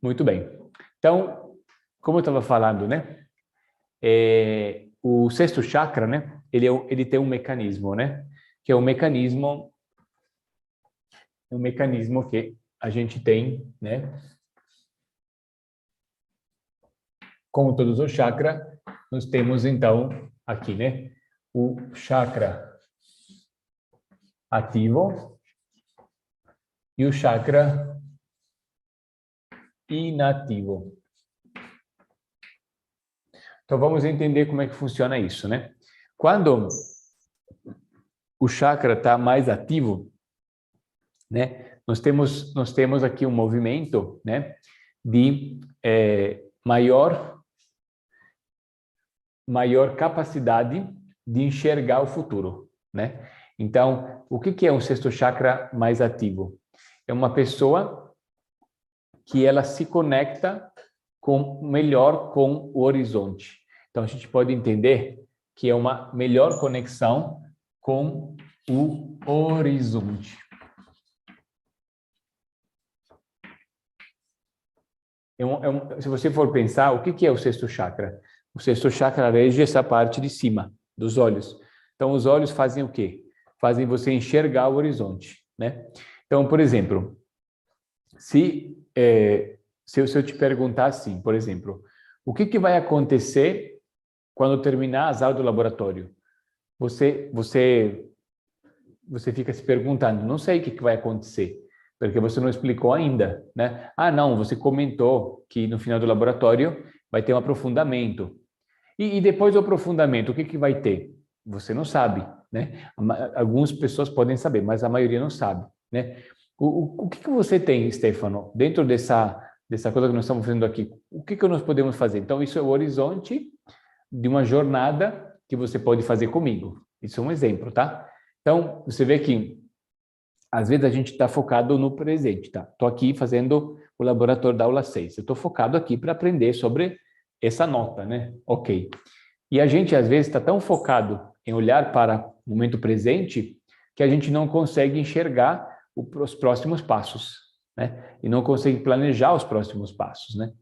Muito bem. Então, como eu estava falando, né? O sexto chakra, né? Ele tem um mecanismo, né? Que é um mecanismo que a gente tem, né? Como todos os chakras, nós temos então aqui, né? O chakra ativo e o chakra inativo. Então vamos entender como é que funciona isso, né? Quando o chakra está mais ativo, né? Nós temos aqui um movimento, né? De maior capacidade de enxergar o futuro, né? Então, o que é um sexto chakra mais ativo? É uma pessoa que ela se conecta melhor com o horizonte. Então, a gente pode entender que é uma melhor conexão com o horizonte. Se você for pensar, o que é o sexto chakra? O sexto chakra rege essa parte de cima, dos olhos. Então, os olhos fazem o quê? Fazem você enxergar o horizonte, né? Então, por exemplo, se eu te perguntar assim, por exemplo, o que vai acontecer quando terminar as aulas do laboratório? Você fica se perguntando, não sei o que vai acontecer, porque você não explicou ainda, né? Ah, não, você comentou que no final do laboratório vai ter um aprofundamento. E depois do aprofundamento, o que vai ter? Você não sabe, né? Algumas pessoas podem saber, mas a maioria não sabe, né? O que você tem, Stefano, dentro dessa coisa que nós estamos fazendo aqui? O que nós podemos fazer? Então, isso é o horizonte de uma jornada que você pode fazer comigo. Isso é um exemplo, tá? Então, você vê que às vezes a gente está focado no presente, tá? Estou aqui fazendo o laboratório da aula 6. Eu estou focado aqui para aprender sobre essa nota, né? Ok. E a gente, às vezes, está tão focado em olhar para o momento presente que a gente não consegue enxergar os próximos passos, né? E não consegue planejar os próximos passos, né?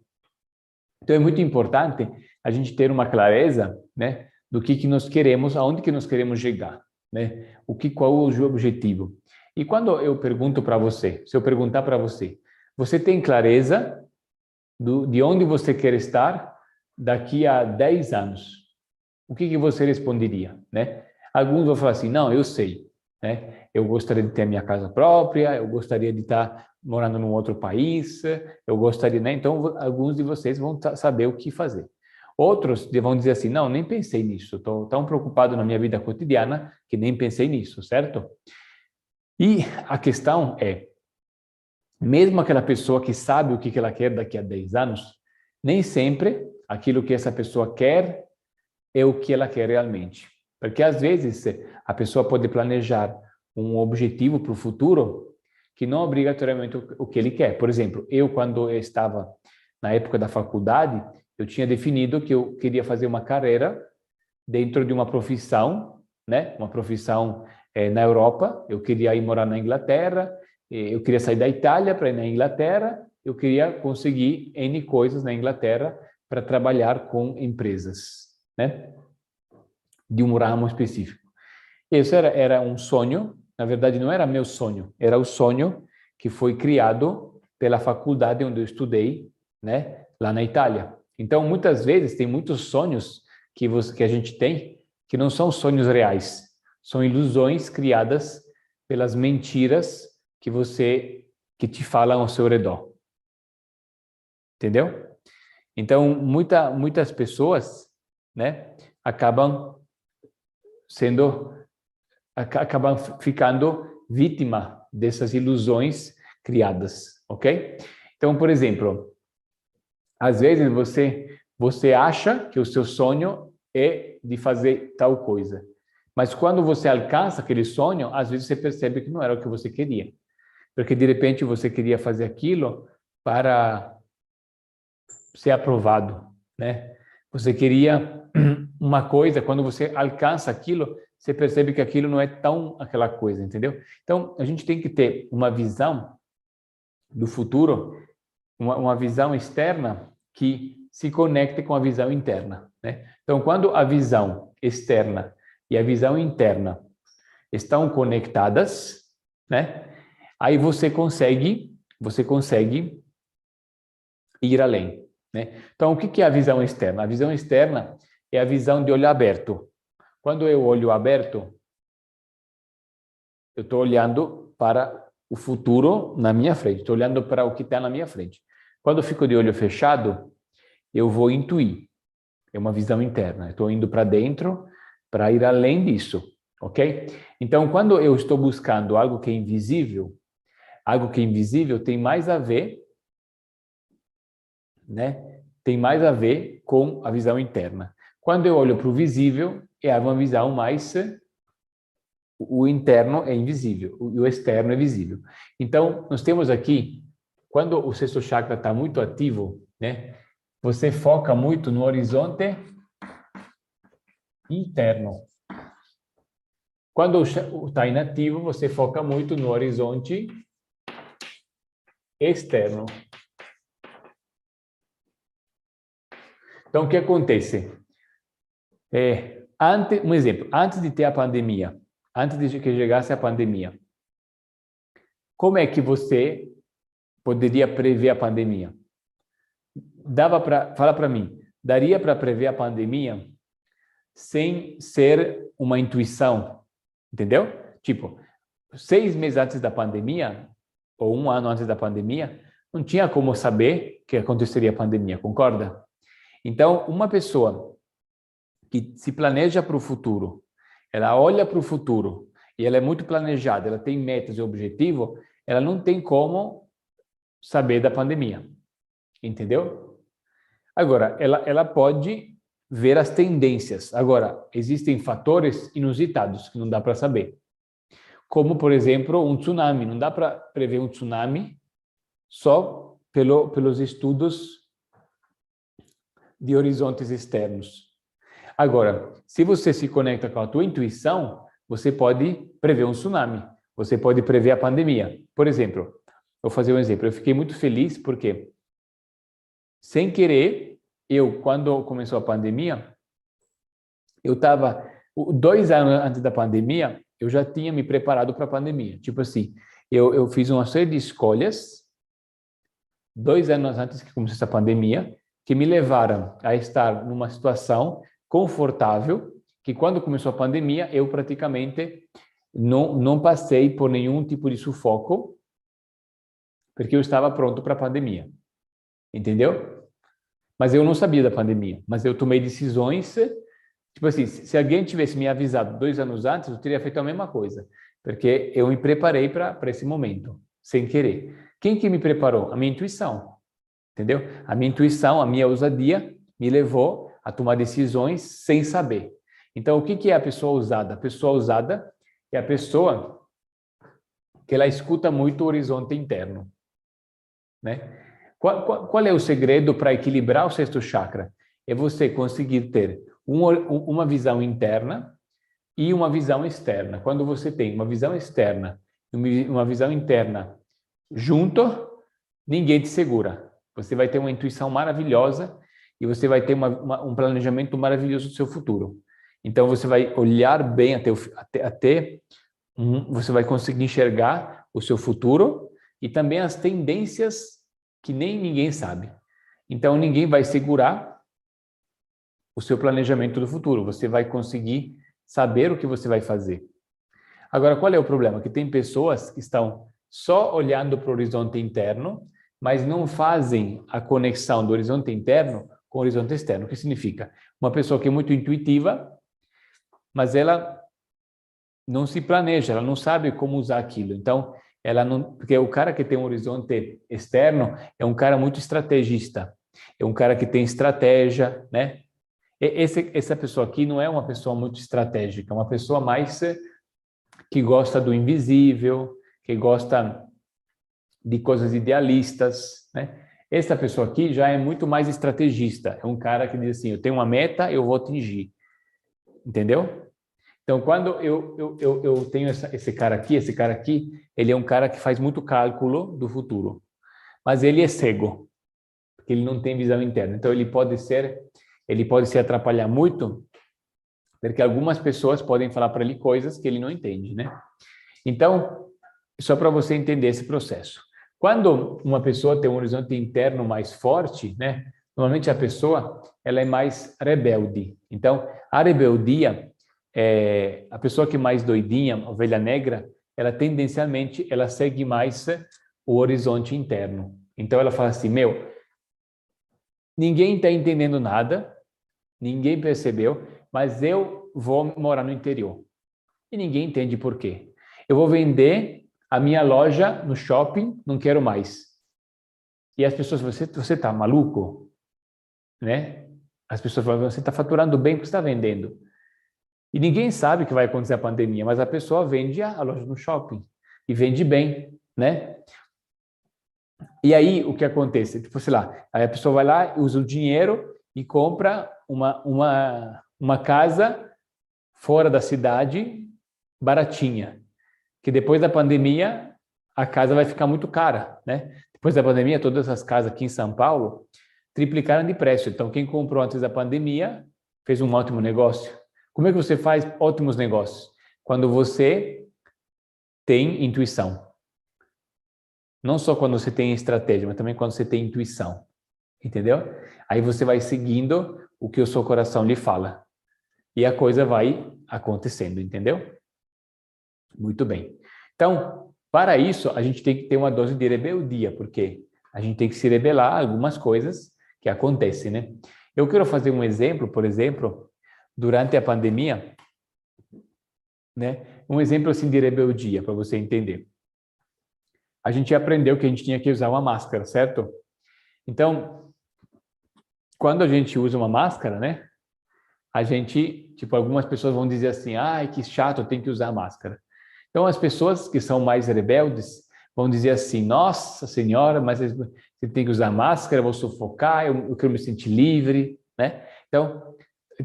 Então, é muito importante a gente ter uma clareza, né? Do que nós queremos, aonde que nós queremos chegar, né? Qual é o objetivo? E quando eu pergunto para você, se eu perguntar para você, você tem clareza de onde você quer estar daqui a 10 anos? O que você responderia, né? Alguns vão falar assim, não, eu sei, né? Eu gostaria de ter a minha casa própria, eu gostaria de estar morando num outro país, eu gostaria, né? Então, alguns de vocês vão saber o que fazer. Outros vão dizer assim, não, nem pensei nisso, estou tão preocupado na minha vida cotidiana que nem pensei nisso, certo? E a questão é, mesmo aquela pessoa que sabe o que ela quer daqui a 10 anos, nem sempre aquilo que essa pessoa quer é o que ela quer realmente. Porque às vezes a pessoa pode planejar um objetivo para o futuro que não é obrigatoriamente o que ele quer. Por exemplo, quando eu estava na época da faculdade, eu tinha definido que eu queria fazer uma carreira dentro de uma profissão, né? Uma profissão na Europa. Eu queria ir morar na Inglaterra, eu queria sair da Itália para ir na Inglaterra, eu queria conseguir N coisas na Inglaterra para trabalhar com empresas, né? De um ramo específico. Esse era um sonho, na verdade não era meu sonho, era o sonho que foi criado pela faculdade onde eu estudei, né, lá na Itália. Então, muitas vezes, tem muitos sonhos que a gente tem que não são sonhos reais, são ilusões criadas pelas mentiras que te falam ao seu redor. Entendeu? Então, muitas pessoas, né, acabam ficando vítima dessas ilusões criadas, ok? Então, por exemplo, às vezes você acha que o seu sonho é de fazer tal coisa, mas quando você alcança aquele sonho, às vezes você percebe que não era o que você queria, porque de repente você queria fazer aquilo para ser aprovado, né? Você queria uma coisa, quando você alcança aquilo, você percebe que aquilo não é tão aquela coisa, entendeu? Então, a gente tem que ter uma visão do futuro uma visão externa que se conecte com a visão interna, né? Então, quando a visão externa e a visão interna estão conectadas, né? Aí você consegue ir além, né? Então, o que é a visão externa? A visão externa é a visão de olho aberto. Quando eu olho aberto, eu estou olhando para o futuro na minha frente, estou olhando para o que está na minha frente. Quando eu fico de olho fechado, eu vou intuir. É uma visão interna. Estou indo para dentro para ir além disso, ok? Então, quando eu estou buscando algo que é invisível tem mais a ver, né? Tem mais a ver com a visão interna. Quando eu olho para o visível, é uma visão mais o interno é invisível, o externo é visível. Então, nós temos aqui, quando o sexto chakra está muito ativo, né? Você foca muito no horizonte interno. Quando está inativo, você foca muito no horizonte externo. Então, o que acontece? Um exemplo, antes de ter a pandemia, antes de que chegasse a pandemia, como é que você poderia prever a pandemia? Fala para mim, daria para prever a pandemia sem ser uma intuição, entendeu? Tipo, 6 meses antes da pandemia, ou 1 ano antes da pandemia, não tinha como saber que aconteceria a pandemia, concorda? Então, uma pessoa que se planeja para o futuro, ela olha para o futuro e ela é muito planejada, ela tem metas e objetivo, ela não tem como saber da pandemia, entendeu? Agora, ela pode ver as tendências. Agora, existem fatores inusitados que não dá para saber. Como, por exemplo, um tsunami. Não dá para prever um tsunami só pelos estudos de horizontes externos. Agora, se você se conecta com a tua intuição, você pode prever um tsunami. Você pode prever a pandemia. Por exemplo, vou fazer um exemplo. Eu fiquei muito feliz porque, sem querer, quando começou a pandemia, eu estava 2 anos antes da pandemia, eu já tinha me preparado para a pandemia. Tipo assim, eu fiz uma série de escolhas 2 anos antes que começasse a pandemia, que me levaram a estar numa situação confortável, que quando começou a pandemia, eu praticamente não passei por nenhum tipo de sufoco, porque eu estava pronto para a pandemia. Entendeu? Mas eu não sabia da pandemia, mas eu tomei decisões, tipo assim, se alguém tivesse me avisado 2 anos antes, eu teria feito a mesma coisa, porque eu me preparei para esse momento, sem querer. Quem que me preparou? A minha intuição, entendeu? A minha intuição, a minha ousadia, me levou a tomar decisões sem saber. Então, o que é a pessoa ousada? A pessoa ousada é a pessoa que ela escuta muito o horizonte interno, né? Qual é o segredo para equilibrar o sexto chakra? É você conseguir ter uma visão interna e uma visão externa. Quando você tem uma visão externa e uma visão interna junto, ninguém te segura. Você vai ter uma intuição maravilhosa e você vai ter um planejamento maravilhoso do seu futuro. Então, você vai olhar bem você vai conseguir enxergar o seu futuro e também as tendências que nem ninguém sabe. Então, ninguém vai segurar o seu planejamento do futuro. Você vai conseguir saber o que você vai fazer. Agora, qual é o problema? Que tem pessoas que estão só olhando para o horizonte interno, mas não fazem a conexão do horizonte interno com o horizonte externo. O que significa? Uma pessoa que é muito intuitiva, mas ela não se planeja, ela não sabe como usar aquilo. Então, porque o cara que tem um horizonte externo é um cara muito estrategista, é um cara que tem estratégia, né? Essa pessoa aqui não é uma pessoa muito estratégica, é uma pessoa mais que gosta do invisível, que gosta de coisas idealistas, né? Essa pessoa aqui já é muito mais estrategista, é um cara que diz assim, eu tenho uma meta, eu vou atingir, entendeu? Então, quando eu tenho esse cara aqui, ele é um cara que faz muito cálculo do futuro, mas ele é cego. que ele não tem visão interna. Então ele pode se atrapalhar muito, porque algumas pessoas podem falar para ele coisas que ele não entende, né? Então, só para você entender esse processo. Quando uma pessoa tem um horizonte interno mais forte, né? Normalmente a pessoa ela é mais rebelde. Então, a rebeldia, a pessoa que é mais doidinha, a ovelha negra, ela tendencialmente ela segue mais o horizonte interno. Então ela fala assim, meu, ninguém está entendendo nada, ninguém percebeu, mas eu vou morar no interior. E ninguém entende por quê. Eu vou vender a minha loja no shopping, não quero mais. E as pessoas, você está maluco? Né? As pessoas falam, você está faturando bem porque você está vendendo. E ninguém sabe o que vai acontecer a pandemia, mas a pessoa vende a loja no shopping e vende bem, né? E aí o que acontece? Tipo, sei lá, aí a pessoa vai lá, usa o dinheiro e compra uma casa fora da cidade, baratinha, que depois da pandemia a casa vai ficar muito cara, né? Depois da pandemia, todas as casas aqui em São Paulo triplicaram de preço. Então, quem comprou antes da pandemia fez um ótimo negócio. Como é que você faz ótimos negócios? Quando você tem intuição. Não só quando você tem estratégia, mas também quando você tem intuição. Entendeu? Aí você vai seguindo o que o seu coração lhe fala. E a coisa vai acontecendo, entendeu? Muito bem. Então, para isso, a gente tem que ter uma dose de rebeldia, porque a gente tem que se rebelar a algumas coisas que acontecem, né? Eu quero fazer um exemplo, por exemplo, durante a pandemia, né? Um exemplo assim de rebeldia, para você entender. A gente aprendeu que a gente tinha que usar uma máscara, certo? Então, quando a gente usa uma máscara, né? A gente, tipo, algumas pessoas vão dizer assim, ai, que chato, eu tenho que usar máscara. Então, as pessoas que são mais rebeldes vão dizer assim, nossa senhora, mas você tem que usar máscara, eu vou sufocar, eu quero me sentir livre, né? Então,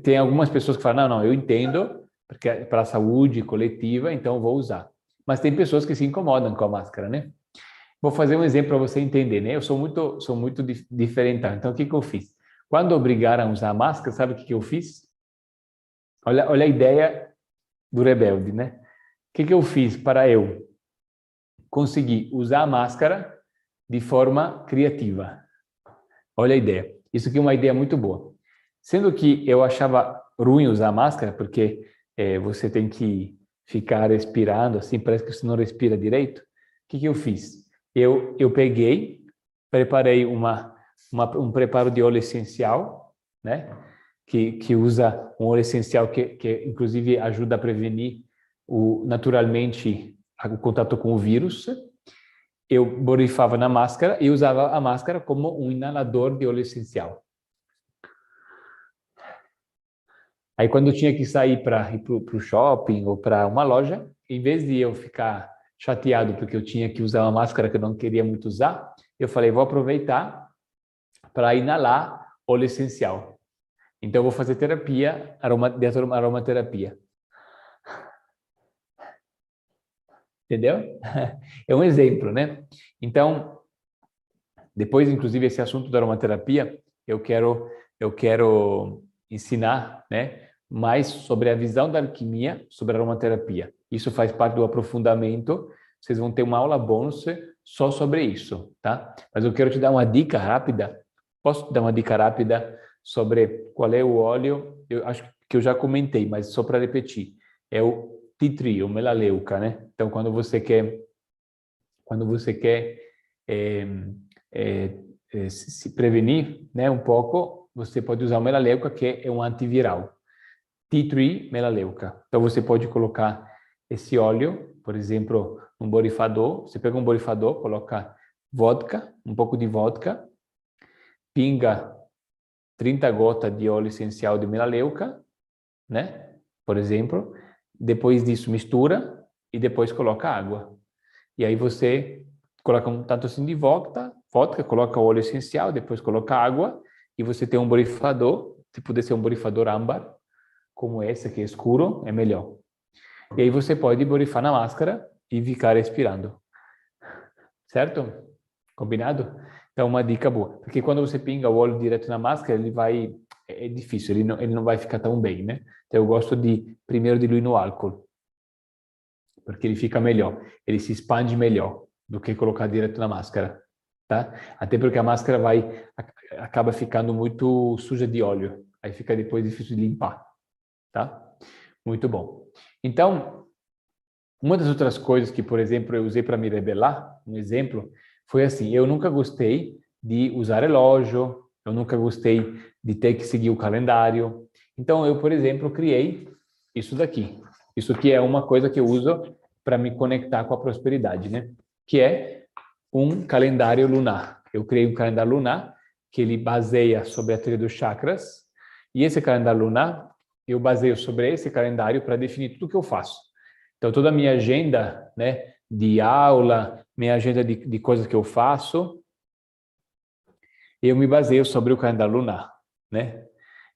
tem algumas pessoas que falam, não, eu entendo, porque é para a saúde coletiva, então eu vou usar. Mas tem pessoas que se incomodam com a máscara, né? Vou fazer um exemplo para você entender, né? Eu sou muito diferentão. Então, o que eu fiz? Quando obrigaram a usar máscara, sabe o que eu fiz? Olha a ideia do rebelde, né? O que eu fiz para eu conseguir usar a máscara de forma criativa? Olha a ideia. Isso aqui é uma ideia muito boa. Sendo que eu achava ruim usar máscara, porque você tem que ficar respirando, assim, parece que você não respira direito. O que eu fiz? Eu peguei, preparei um preparo de óleo essencial, né? Que usa um óleo essencial que inclusive ajuda a prevenir naturalmente o contato com o vírus. Eu borrifava na máscara e usava a máscara como um inalador de óleo essencial. Aí quando eu tinha que sair para ir para o shopping ou para uma loja, em vez de eu ficar chateado porque eu tinha que usar uma máscara que eu não queria muito usar, eu falei, vou aproveitar para inalar óleo essencial. Então eu vou fazer terapia, aromaterapia. Entendeu? É um exemplo, né? Então, depois, inclusive, esse assunto da aromaterapia, eu quero ensinar, né, mais sobre a visão da alquimia sobre a aromaterapia. Isso faz parte do aprofundamento. Vocês vão ter uma aula bônus só sobre isso, tá? Mas eu quero te dar uma dica rápida. Posso te dar uma dica rápida sobre qual é o óleo? Eu acho que eu já comentei, mas só para repetir. É o tea tree, o melaleuca, né? Então, quando você quer é, se prevenir, né, um pouco, você pode usar o melaleuca, que é um antiviral. Tea tree melaleuca. Então, você pode colocar esse óleo, por exemplo, um borrifador. Você pega um borrifador, coloca vodka, um pouco de vodka, pinga 30 gotas de óleo essencial de melaleuca, né? Por exemplo. Depois disso, mistura e depois coloca água. E aí você coloca um tanto assim de vodka, coloca o óleo essencial, depois coloca água e você tem um borrifador, se puder ser um borrifador âmbar, como esse que é escuro, é melhor. E aí você pode borrifar na máscara e ficar respirando. Certo? Combinado? Então, uma dica boa. Porque quando você pinga o óleo direto na máscara, ele vai... É difícil, ele não vai ficar tão bem, né? Então, eu gosto de, primeiro, diluir no álcool. Porque ele fica melhor. Ele se expande melhor do que colocar direto na máscara, tá? Até porque a máscara acaba ficando muito suja de óleo. Aí fica depois difícil de limpar, tá? Muito bom. Então, uma das outras coisas que, por exemplo, eu usei para me rebelar, um exemplo, foi assim, eu nunca gostei de usar relógio, eu nunca gostei de ter que seguir o calendário. Então, eu, por exemplo, criei isso daqui. Isso aqui é uma coisa que eu uso para me conectar com a prosperidade, né? Que é um calendário lunar. Eu criei um calendário lunar que ele baseia sobre a trilha dos chakras, e esse calendário lunar, eu baseio sobre esse calendário para definir tudo que eu faço. Então, toda a minha agenda, né, de aula, minha agenda de coisas que eu faço, eu me baseio sobre o calendário lunar, né?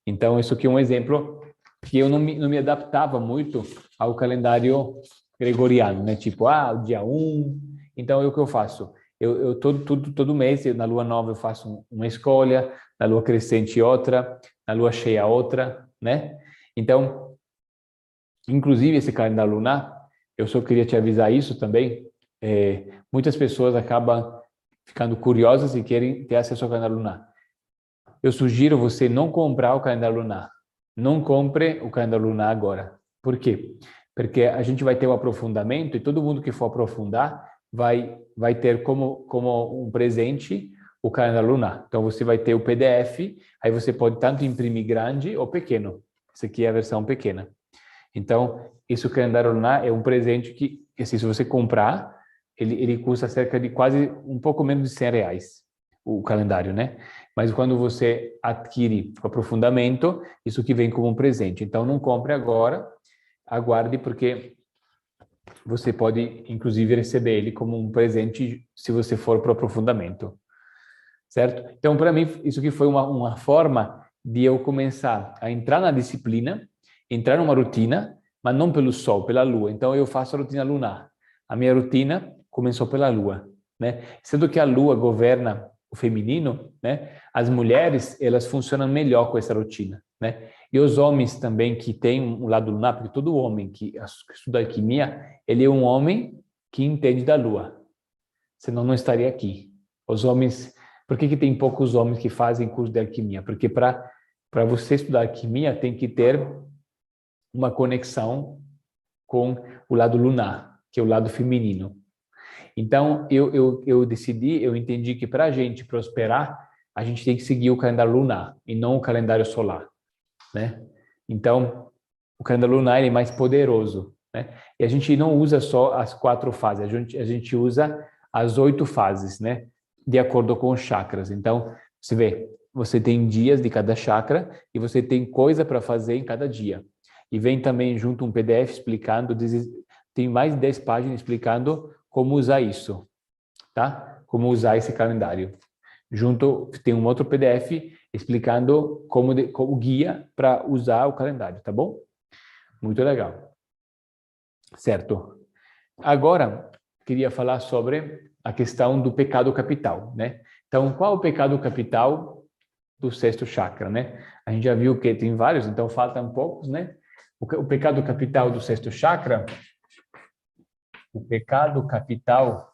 Então, isso aqui é um exemplo que eu não me adaptava muito ao calendário gregoriano, né? Tipo, o dia 1. Então, o que eu faço? Eu todo mês, na lua nova, eu faço uma escolha, na lua crescente outra, na lua cheia outra, né? Então, inclusive esse calendário lunar, eu só queria te avisar isso também. Muitas pessoas acabam ficando curiosas e querem ter acesso ao calendário lunar. Eu sugiro você não comprar o calendário lunar. Não compre o calendário lunar agora. Por quê? Porque a gente vai ter um aprofundamento e todo mundo que for aprofundar vai ter como um presente o calendário lunar. Então, você vai ter o PDF, aí você pode tanto imprimir grande ou pequeno. Essa aqui é a versão pequena. Então, isso calendário lunar é um presente que assim, se você comprar, ele custa cerca de quase um pouco menos de R$ 100, o calendário, né? Mas quando você adquire o aprofundamento, isso que vem como um presente. Então, não compre agora, aguarde, porque você pode, inclusive, receber ele como um presente se você for para o aprofundamento, certo? Então, para mim, isso aqui foi uma forma de eu começar a entrar na disciplina, entrar numa rotina, mas não pelo sol, pela lua. Então, eu faço a rotina lunar. A minha rotina começou pela lua, né? Sendo que a lua governa o feminino, né? As mulheres, elas funcionam melhor com essa rotina, né? E os homens também que têm um lado lunar, porque todo homem que estuda alquimia, ele é um homem que entende da lua. Senão não estaria aqui. Os homens, por que tem poucos homens que fazem curso de alquimia? Porque para você estudar alquimia tem que ter uma conexão com o lado lunar, que é o lado feminino. Então, eu decidi, eu entendi que para a gente prosperar, a gente tem que seguir o calendário lunar e não o calendário solar, né? Então, o calendário lunar é mais poderoso, né? E a gente não usa só as 4 fases, a gente usa as 8 fases, né? De acordo com os chakras. Então, você vê, você tem dias de cada chakra e você tem coisa para fazer em cada dia. E vem também junto um PDF explicando, tem mais de 10 páginas explicando como usar isso, tá? Como usar esse calendário. Junto tem um outro PDF explicando como guia para usar o calendário, tá bom? Muito legal. Certo. Agora, queria falar sobre a questão do pecado capital, né? Então, qual é o pecado capital do sexto chakra, né? A gente já viu que tem vários, então faltam poucos, né? O pecado capital do sexto chakra, o pecado capital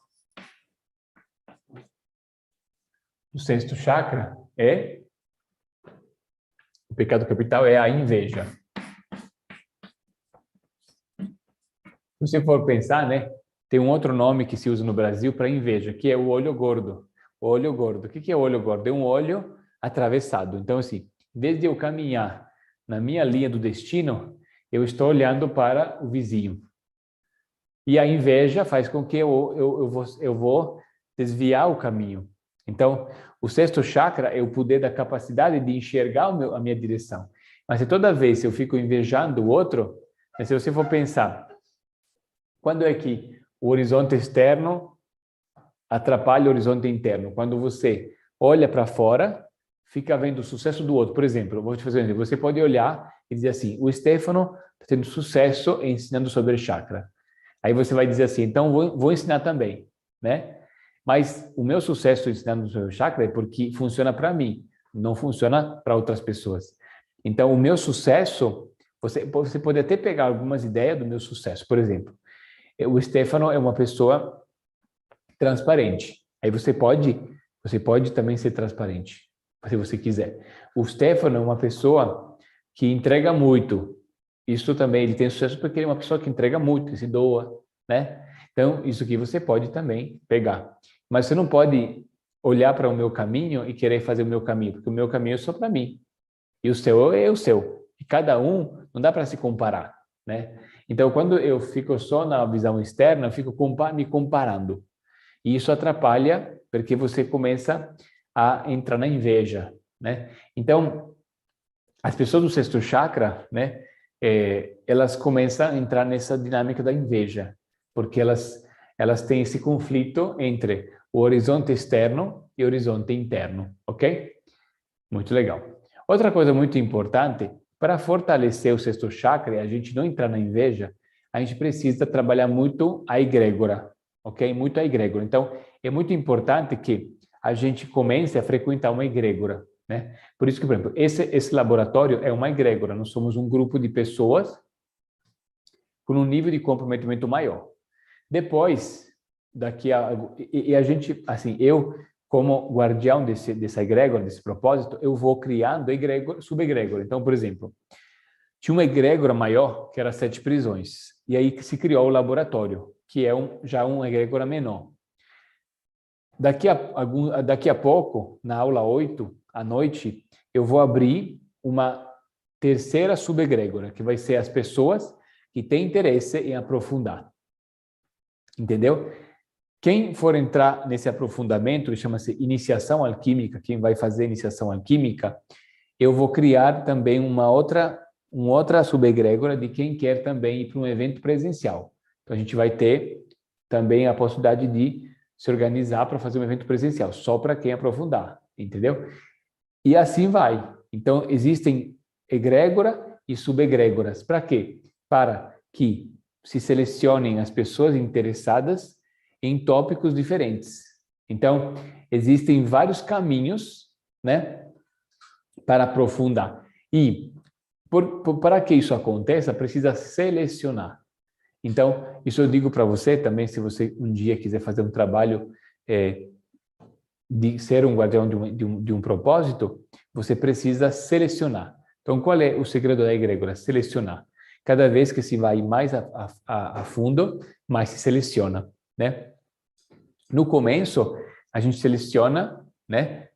do sexto chakra o pecado capital é a inveja. Se você for pensar, né, tem um outro nome que se usa no Brasil para inveja, que é o olho gordo. O olho gordo. O que é o olho gordo? É um olho atravessado. Então, assim, desde eu caminhar na minha linha do destino, eu estou olhando para o vizinho. E a inveja faz com que eu vou desviar o caminho. Então, o sexto chakra é o poder da capacidade de enxergar a minha direção. Mas se toda vez eu fico invejando o outro, se você for pensar, quando é que o horizonte externo atrapalha o horizonte interno? Quando você olha para fora, fica vendo o sucesso do outro. Por exemplo, eu vou te fazer um exemplo. Você pode olhar e dizer assim, o Stefano está tendo sucesso ensinando sobre chakra. Aí você vai dizer assim, então vou ensinar também, né? Mas o meu sucesso ensinando o seu chakra é porque funciona para mim, não funciona para outras pessoas. Então, o meu sucesso, você pode até pegar algumas ideias do meu sucesso. Por exemplo, o Stefano é uma pessoa transparente. Aí você pode também ser transparente, se você quiser. O Stefano é uma pessoa que entrega muito. Isso também, ele tem sucesso porque ele é uma pessoa que entrega muito, que se doa, né? Então, isso aqui você pode também pegar. Mas você não pode olhar para o meu caminho e querer fazer o meu caminho, porque o meu caminho é só para mim. E o seu é o seu. E cada um, não dá para se comparar, né? Então, quando eu fico só na visão externa, eu fico me comparando. E isso atrapalha, porque você começa a entrar na inveja, né? Então, as pessoas do sexto chakra, né? Elas começam a entrar nessa dinâmica da inveja, porque elas têm esse conflito entre o horizonte externo e o horizonte interno, ok? Muito legal. Outra coisa muito importante, para fortalecer o sexto chakra e a gente não entrar na inveja, a gente precisa trabalhar muito a egrégora, ok? Muito a egrégora. Então, é muito importante que a gente comece a frequentar uma egrégora, né? Por isso que, por exemplo, esse laboratório é uma egrégora. Nós somos um grupo de pessoas com um nível de comprometimento maior. Depois, a gente, assim, eu como guardião dessa egrégora, desse propósito, eu vou criando egrégora, subegrégora. Então, por exemplo, tinha uma egrégora maior, que era 7 prisões, e aí se criou o laboratório, que é já uma egrégora menor. Daqui a pouco, na aula 8, à noite, eu vou abrir uma terceira subegrégora, que vai ser as pessoas que têm interesse em aprofundar. Entendeu? Quem for entrar nesse aprofundamento, chama-se iniciação alquímica, quem vai fazer iniciação alquímica, eu vou criar também uma outra subegrégora de quem quer também ir para um evento presencial. Então, a gente vai ter também a possibilidade de se organizar para fazer um evento presencial, só para quem aprofundar, entendeu? E assim vai. Então, existem egrégora e subegrégoras. Para quê? Para que se selecionem as pessoas interessadas em tópicos diferentes. Então, existem vários caminhos, né, para aprofundar. E para que isso aconteça, precisa selecionar. Então, isso eu digo para você também, se você um dia quiser fazer um trabalho de ser um guardião de um propósito, você precisa selecionar. Então, qual é o segredo da egrégora? Selecionar. Cada vez que se vai mais a fundo, mais se seleciona, né? No começo, a gente seleciona, né,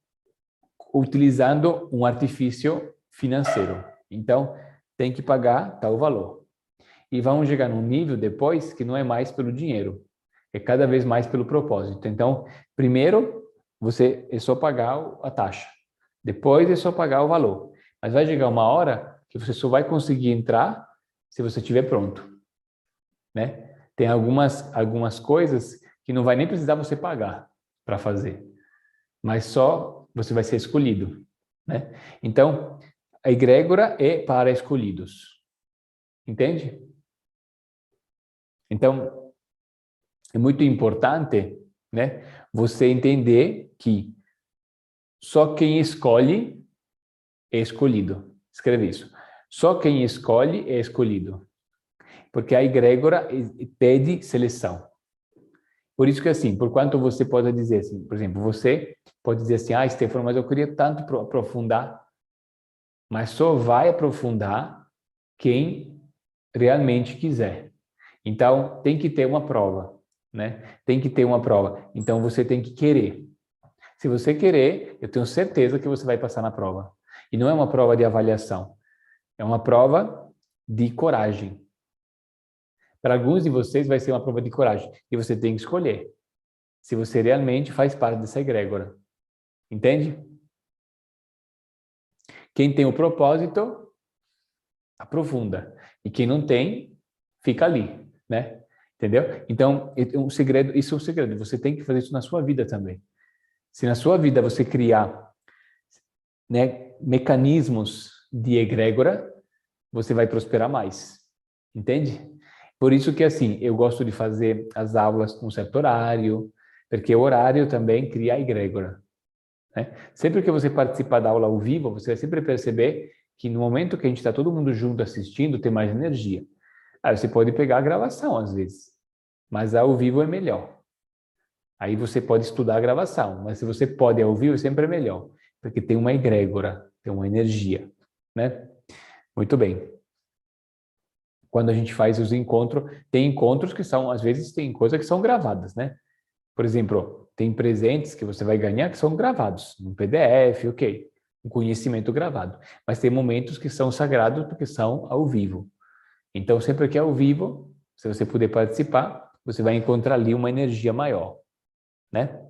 utilizando um artifício financeiro. Então, tem que pagar tal valor. E vamos chegar num nível depois que não é mais pelo dinheiro, é cada vez mais pelo propósito. Então, primeiro, você é só pagar a taxa. Depois é só pagar o valor. Mas vai chegar uma hora que você só vai conseguir entrar se você estiver pronto, né? Tem algumas coisas que não vai nem precisar você pagar para fazer, mas só você vai ser escolhido, né? Então, a egrégora é para escolhidos. Entende? Então, é muito importante, né, você entender que só quem escolhe é escolhido. Escreve isso. Só quem escolhe é escolhido. Porque a egrégora pede seleção. Por isso que, assim, por quanto você pode dizer assim, por exemplo, você pode dizer assim, ah, Stefano, mas eu queria tanto aprofundar, mas só vai aprofundar quem realmente quiser. Então, tem que ter uma prova, né? Tem que ter uma prova. Então, você tem que querer. Se você querer, eu tenho certeza que você vai passar na prova. E não é uma prova de avaliação, é uma prova de coragem. Para alguns de vocês vai ser uma prova de coragem. E você tem que escolher se você realmente faz parte dessa egrégora. Entende? Quem tem o propósito, aprofunda. E quem não tem, fica ali, né? Entendeu? Então, um segredo, isso é um segredo. Você tem que fazer isso na sua vida também. Se na sua vida você criar, né, mecanismos de egrégora, você vai prosperar mais. Entende? Por isso que, assim, eu gosto de fazer as aulas com certo horário, Porque o horário também cria a egrégora, né? Sempre que você participar da aula ao vivo, você vai sempre perceber que no momento que a gente está todo mundo junto assistindo, tem mais energia. Aí você pode pegar a gravação às vezes, mas ao vivo é melhor. Aí você pode estudar a gravação, mas se você pode ao vivo, sempre é melhor, porque tem uma egrégora, tem uma energia, né? Muito bem. Quando a gente faz os encontros, tem encontros que são, às vezes, tem coisas que são gravadas, né? Por exemplo, tem presentes que você vai ganhar que são gravados, no PDF, ok, um conhecimento gravado. Mas tem momentos que são sagrados porque são ao vivo. Então, sempre que é ao vivo, se você puder participar, você vai encontrar ali uma energia maior, né?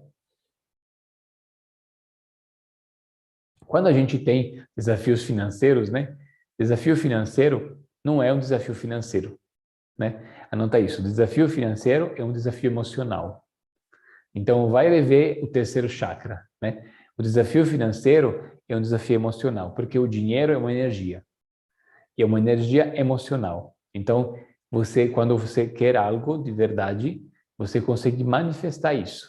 Quando a gente tem desafios financeiros, né? Desafio financeiro não é um desafio financeiro, né? Anota isso, o desafio financeiro é um desafio emocional. Então, vai rever o terceiro chakra, né? O desafio financeiro é um desafio emocional, porque o dinheiro é uma energia, e é uma energia emocional. Então, quando você quer algo de verdade, você consegue manifestar isso.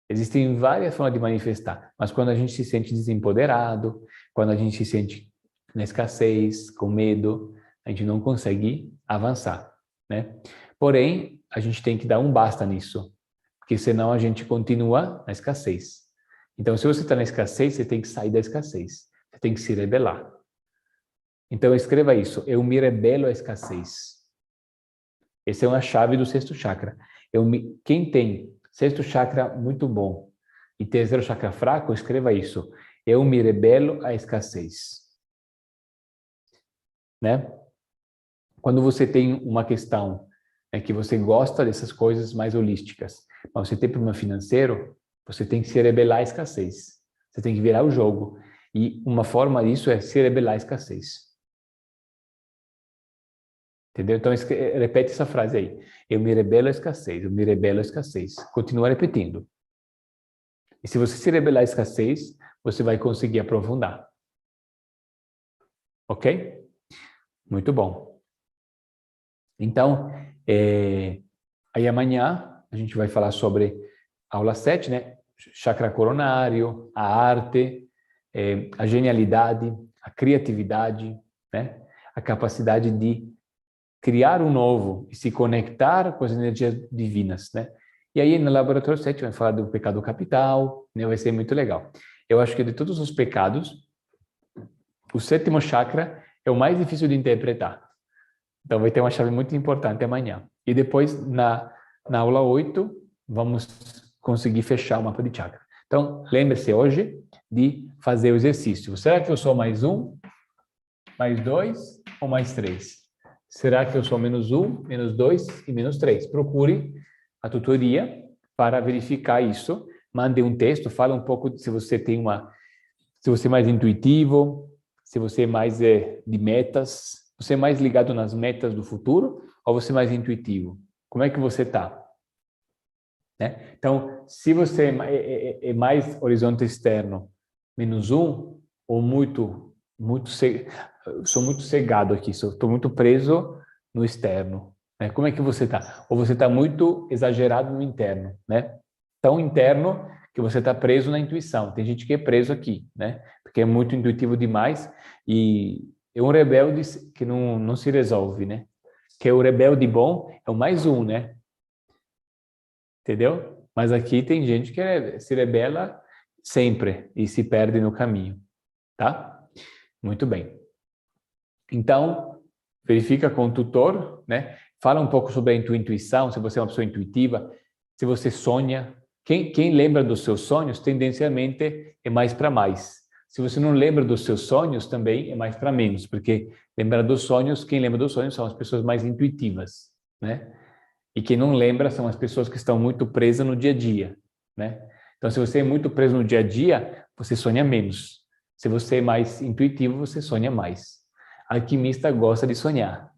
Existem várias formas de manifestar, mas quando a gente se sente desempoderado, quando a gente se sente na escassez, com medo, a gente não consegue avançar, né? Porém, a gente tem que dar um basta nisso, porque senão a gente continua na escassez. Então, se você está na escassez, você tem que sair da escassez, você tem que se rebelar. Então, escreva isso, eu me rebelo à escassez. Essa é uma chave do sexto chakra. Quem tem sexto chakra muito bom e terceiro chakra fraco, escreva isso. Eu me rebelo à escassez. Né? Quando você tem uma questão que você gosta dessas coisas mais holísticas, mas você tem problema financeiro, você tem que se rebelar à escassez. Você tem que virar o jogo. E uma forma disso é se rebelar à escassez. Entendeu? Então, repete essa frase aí. Eu me rebelo à escassez, eu me rebelo à escassez. Continua repetindo. E se você se rebelar à escassez, você vai conseguir aprofundar. Ok? Muito bom. Então, aí amanhã a gente vai falar sobre aula 7, né? Chakra coronário, a arte, a genialidade, a criatividade, né? A capacidade de criar um novo e se conectar com as energias divinas, né? E aí no laboratório 7 vai falar do pecado capital, né? Vai ser muito legal. Eu acho que de todos os pecados, o sétimo chakra é o mais difícil de interpretar. Então vai ter uma chave muito importante amanhã. E depois na aula 8 vamos conseguir fechar o mapa de chakra. Então lembre-se hoje de fazer o exercício. Será que eu sou mais um, mais dois ou mais três? Será que eu sou menos um, menos dois e menos três? Procure a tutoria para verificar isso. Mande um texto, fala um pouco se você se você é mais intuitivo, se você é mais de metas, você é mais ligado nas metas do futuro ou você é mais intuitivo? Como é que você está? Né? Então, se você é mais horizonte externo, menos um, ou sou muito cegado aqui, estou muito preso no externo, né? Como é que você está? Ou você está muito exagerado no interno, né? Tão interno que você está preso na intuição. Tem gente que é preso aqui, né? Porque é muito intuitivo demais e é um rebelde que não se resolve, né? Que é o rebelde bom, é o mais um, né? Entendeu? Mas aqui tem gente que se rebela sempre e se perde no caminho, tá? Muito bem. Então, verifica com o tutor, né? Fala um pouco sobre a tua intuição, se você é uma pessoa intuitiva, se você sonha. Quem lembra dos seus sonhos, tendencialmente é mais para mais. Se você não lembra dos seus sonhos, também é mais para menos, porque lembrar dos sonhos, quem lembra dos sonhos são as pessoas mais intuitivas, né? E quem não lembra são as pessoas que estão muito presas no dia a dia, né? Então, se você é muito preso no dia a dia, você sonha menos. Se você é mais intuitivo, você sonha mais. Alquimista gosta de sonhar,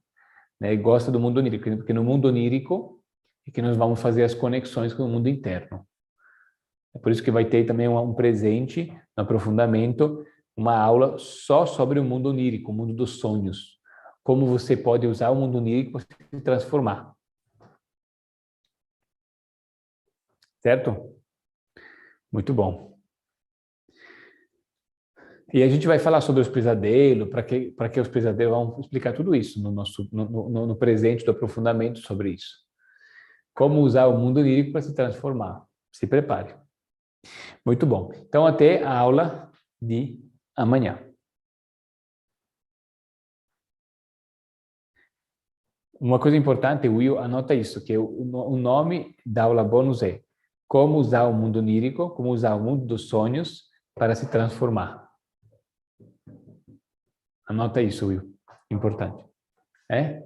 né? Gosta do mundo onírico, porque no mundo onírico é que nós vamos fazer as conexões com o mundo interno. É por isso que vai ter também um presente, um aprofundamento, uma aula só sobre o mundo onírico, o mundo dos sonhos. Como você pode usar o mundo onírico para se transformar. certo? Muito bom. E a gente vai falar sobre os pesadelos, para que os pesadelos, vamos explicar tudo isso no presente do aprofundamento sobre isso. Como usar o mundo onírico para se transformar. Se prepare. Muito bom. Então, até a aula de amanhã. Uma coisa importante, Will, anota isso, que o nome da aula bônus é Como usar o mundo onírico, como usar o mundo dos sonhos para se transformar. Anota isso, Will. Importante. É?